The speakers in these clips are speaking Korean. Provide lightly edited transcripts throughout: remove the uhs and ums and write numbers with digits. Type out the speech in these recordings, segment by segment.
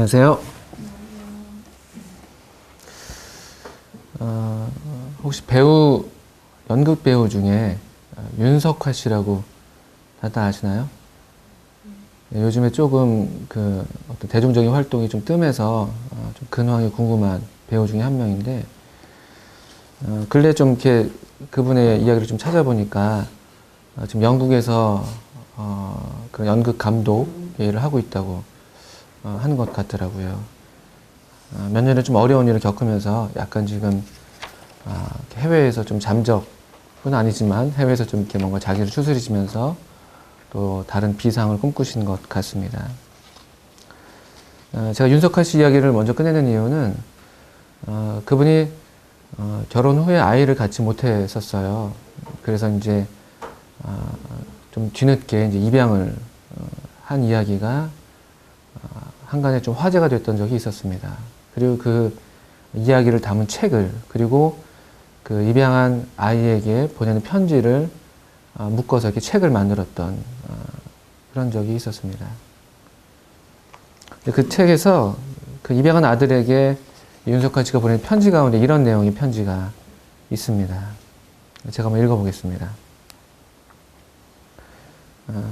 안녕하세요. 혹시 연극 배우 중에 윤석화 씨라고 다들 아시나요? 네, 요즘에 조금 어떤 대중적인 활동이 좀 뜸해서 좀 근황이 궁금한 배우 중에 한 명인데, 근래 좀 이렇게 그분의 이야기를 좀 찾아보니까 지금 영국에서 그런 연극 감독 일을 하고 있다고 하는 것 같더라고요. 몇 년에 좀 어려운 일을 겪으면서 약간 지금 해외에서 좀 잠적은 아니지만 해외에서 좀 이렇게 뭔가 자기를 추스리시면서 또 다른 비상을 꿈꾸신 것 같습니다. 제가 윤석화 씨 이야기를 먼저 꺼내는 이유는 그분이 결혼 후에 아이를 갖지 못했었어요. 그래서 이제 좀 뒤늦게 이제 입양을 한 이야기가 한간에 좀 화제가 됐던 적이 있었습니다. 그리고 그 이야기를 담은 책을, 그리고 그 입양한 아이에게 보내는 편지를 묶어서 이렇게 책을 만들었던 그런 적이 있었습니다. 그 책에서 그 입양한 아들에게 윤석화 씨가 보낸 편지 가운데 이런 내용의 편지가 있습니다. 제가 한번 읽어보겠습니다.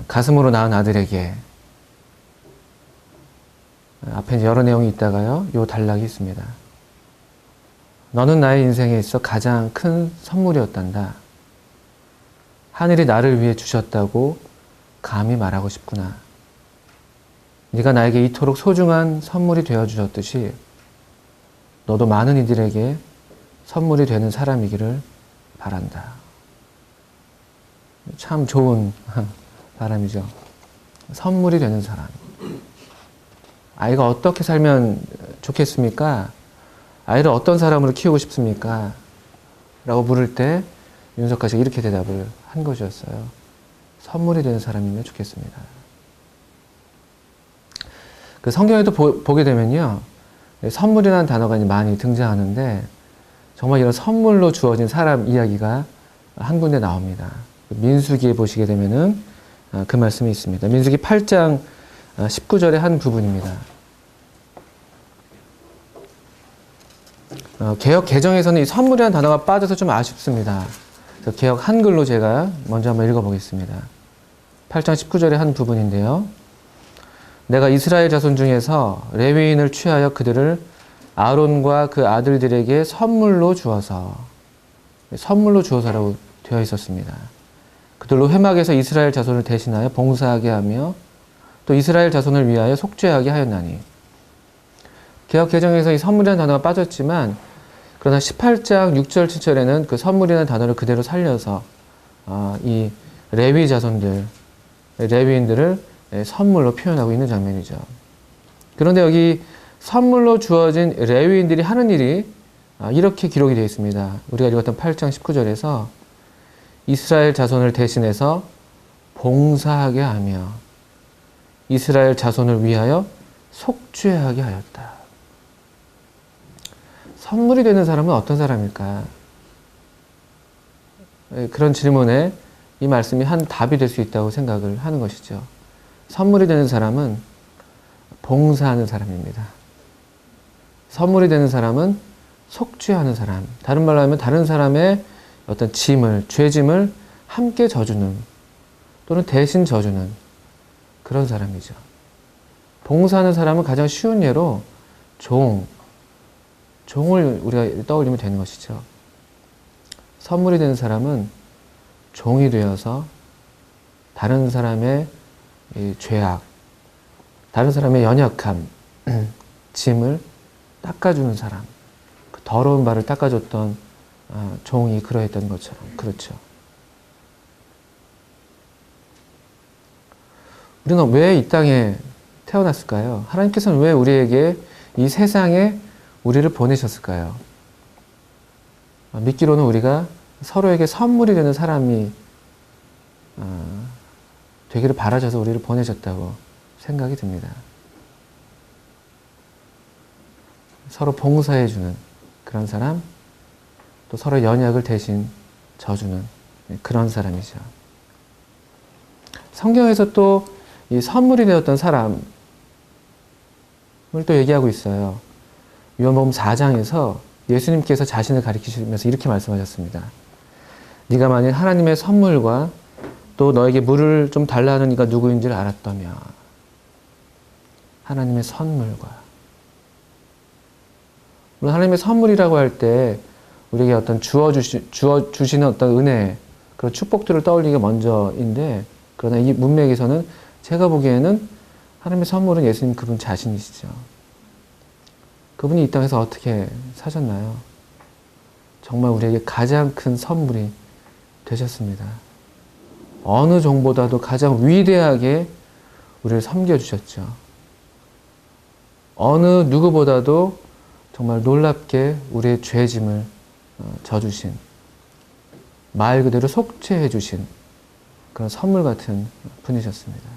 가슴으로 낳은 아들에게, 앞에 이제 여러 내용이 있다가요, 요 단락이 있습니다. 너는 나의 인생에 있어 가장 큰 선물이었단다. 하늘이 나를 위해 주셨다고 감히 말하고 싶구나. 네가 나에게 이토록 소중한 선물이 되어주셨듯이 너도 많은 이들에게 선물이 되는 사람이기를 바란다. 참 좋은 바람이죠. 선물이 되는 사람. 아이가 어떻게 살면 좋겠습니까? 아이를 어떤 사람으로 키우고 싶습니까? 라고 물을 때 윤석화 씨가 이렇게 대답을 한 것이었어요. 선물이 되는 사람이면 좋겠습니다. 그 성경에도 보게 되면요, 선물이라는 단어가 많이 등장하는데 정말 이런 선물로 주어진 사람 이야기가 한 군데 나옵니다. 민수기에 보시게 되면은 그 말씀이 있습니다. 민수기 8장 19절의 한 부분입니다. 개역 개정에서는 이 선물이라는 단어가 빠져서 좀 아쉽습니다. 그래서 개역 한글로 제가 먼저 한번 읽어보겠습니다. 8장 19절의 한 부분인데요. 내가 이스라엘 자손 중에서 레위인을 취하여 그들을 아론과 그 아들들에게 선물로 주어서라고 되어 있었습니다. 그들로 회막에서 이스라엘 자손을 대신하여 봉사하게 하며 또 이스라엘 자손을 위하여 속죄하게 하였나니. 개역 개정에서 이 선물이라는 단어가 빠졌지만 그러나 18장 6절 7절에는 그 선물이라는 단어를 그대로 살려서 이 레위 자손들, 레위인들을 선물로 표현하고 있는 장면이죠. 그런데 여기 선물로 주어진 레위인들이 하는 일이 이렇게 기록이 되어 있습니다. 우리가 읽었던 8장 19절에서 이스라엘 자손을 대신해서 봉사하게 하며 이스라엘 자손을 위하여 속죄하게 하였다. 선물이 되는 사람은 어떤 사람일까? 그런 질문에 이 말씀이 한 답이 될 수 있다고 생각을 하는 것이죠. 선물이 되는 사람은 봉사하는 사람입니다. 선물이 되는 사람은 속죄하는 사람. 다른 말로 하면 다른 사람의 어떤 죄짐을 함께 져주는, 또는 대신 져주는 그런 사람이죠. 봉사하는 사람은 가장 쉬운 예로 종을 우리가 떠올리면 되는 것이죠. 선물이 되는 사람은 종이 되어서 다른 사람의 죄악, 다른 사람의 연약함, 짐을 닦아주는 사람, 그 더러운 발을 닦아줬던 종이 그러했던 것처럼. 그렇죠. 우리는 왜 이 땅에 태어났을까요? 하나님께서는 왜 우리에게 이 세상에 우리를 보내셨을까요? 믿기로는 우리가 서로에게 선물이 되는 사람이 되기를 바라셔서 우리를 보내셨다고 생각이 듭니다. 서로 봉사해주는 그런 사람, 또 서로 연약을 대신 져주는 그런 사람이죠. 성경에서 또 이 선물이 되었던 사람, 또 얘기하고 있어요. 요한복음 4장에서 예수님께서 자신을 가리키시면서 이렇게 말씀하셨습니다. 네가 만일 하나님의 선물과 또 너에게 물을 좀 달라 하는 이가 누구인지를 알았다면, 하나님의 선물과, 물론 하나님의 선물이라고 할 때 우리에게 어떤 주시는 어떤 은혜, 그런 축복들을 떠올리기가 먼저인데, 그러나 이 문맥에서는 제가 보기에는 하나님의 선물은 예수님 그분 자신이시죠. 그분이 이 땅에서 어떻게 사셨나요? 정말 우리에게 가장 큰 선물이 되셨습니다. 어느 종보다도 가장 위대하게 우리를 섬겨주셨죠. 어느 누구보다도 정말 놀랍게 우리의 죄짐을 져주신, 말 그대로 속죄해 주신 그런 선물 같은 분이셨습니다.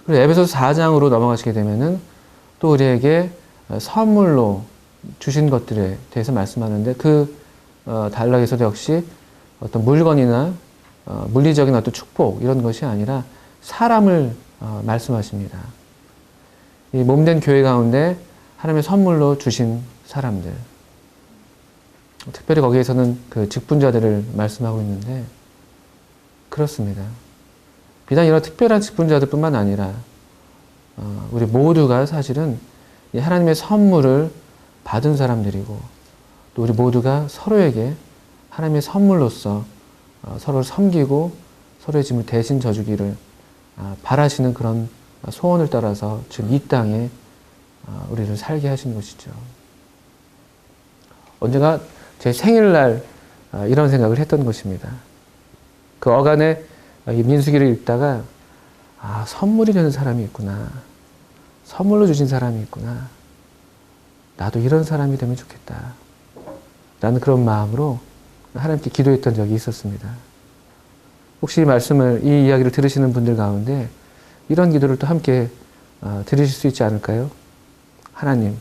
그리고 에베소서 4장으로 넘어가시게 되면은 또 우리에게 선물로 주신 것들에 대해서 말씀하는데, 그 단락에서도 역시 어떤 물건이나 물리적인 어떤 축복 이런 것이 아니라 사람을 말씀하십니다. 이 몸된 교회 가운데 하나님의 선물로 주신 사람들, 특별히 거기에서는 그 직분자들을 말씀하고 있는데, 그렇습니다. 비단 이런 특별한 직분자들뿐만 아니라 우리 모두가 사실은 이 하나님의 선물을 받은 사람들이고, 또 우리 모두가 서로에게 하나님의 선물로서 서로를 섬기고 서로의 짐을 대신 져주기를 바라시는 그런 소원을 따라서 지금 이 땅에 우리를 살게 하신 것이죠. 언젠가 제 생일날 이런 생각을 했던 것입니다. 그 어간에 이 민수기를 읽다가 선물이 되는 사람이 있구나. 선물로 주신 사람이 있구나. 나도 이런 사람이 되면 좋겠다. 라는 그런 마음으로 하나님께 기도했던 적이 있었습니다. 혹시 이 이야기를 들으시는 분들 가운데 이런 기도를 또 함께 드리실 수 있지 않을까요? 하나님,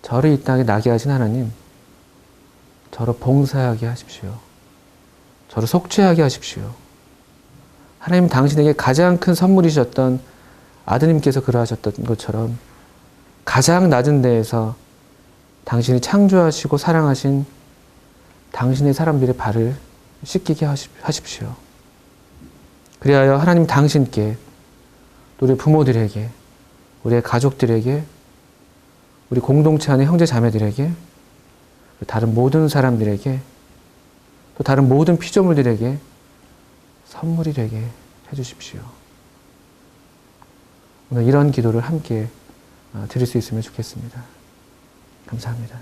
저를 이 땅에 나게 하신 하나님, 저를 봉사하게 하십시오. 저를 속죄하게 하십시오. 하나님, 당신에게 가장 큰 선물이셨던 아드님께서 그러하셨던 것처럼 가장 낮은 데에서 당신이 창조하시고 사랑하신 당신의 사람들의 발을 씻기게 하십시오. 그리하여 하나님 당신께, 우리 부모들에게, 우리의 가족들에게, 우리 공동체 안의 형제 자매들에게, 다른 모든 사람들에게, 또 다른 모든 피조물들에게 선물이 되게 해주십시오. 오늘 이런 기도를 함께 드릴 수 있으면 좋겠습니다. 감사합니다.